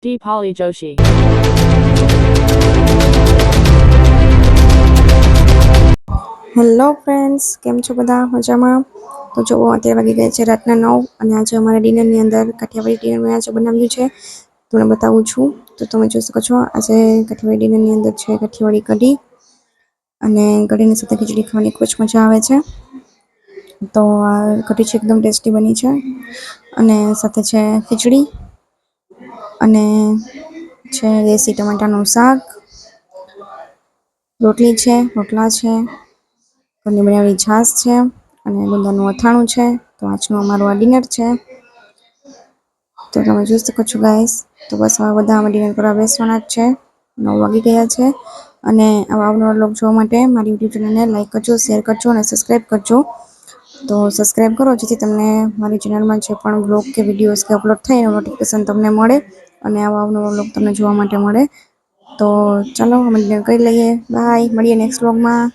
Deepali Joshi. Hello friends, કેમ છો બધા? મજામાં? તો જુઓ, અત્યારે વાગી ગયા છે રાતના 9 અને આજે અમારા ડિનરની અંદર કાઠિયાવાડી ડિનર મેં આજે બનાવ્યું છે. તમને બતાવું છું. તો તમે જોઈ શકો છો, આજે કાઠિયાવાડી ડિનરની અંદર છે કાઠિયાવાડી કઢી અને કઢીની સાથે ખીચડી ખાવાની ખૂબ જ મજા આવે છે. તો આ કઢી છે એકદમ ટેસ્ટી બની છે અને સાથે છે ખીચડી અને છે દેશી ટમાટાનું શાક, રોટલી છે, રોટલા છે, ઘરની બનાવેલી છાશ છે અને ગુંદાનું અથાણું છે. તો આજનું અમારું આ ડિનર છે. તો તમે જોઈ શકો છો ગાઈસ. તો બસ આવા બધા અમે ડિનર કરવા બેસવાના જ છે. 9 વાગી ગયા છે અને આવા અવનવા વ્લોગ જોવા માટે મારી યુટ્યુબ ચેનલને લાઈક કરજો, શેર કરજો અને સબસ્ક્રાઈબ કરજો. તો સબસ્ક્રાઈબ કરો જેથી તમને મારી ચેનલમાં જે પણ વ્લોગ કે વિડીયોઝ કે અપલોડ થાય એનું નોટિફિકેશન તમને મળે અને આવા અવનવા વ્લોગ તમને જોવા માટે મળે. તો ચાલો અમે ડિનર કરી લઈએ. બાય, મળીએ નેક્સ્ટ વ્લોગમાં.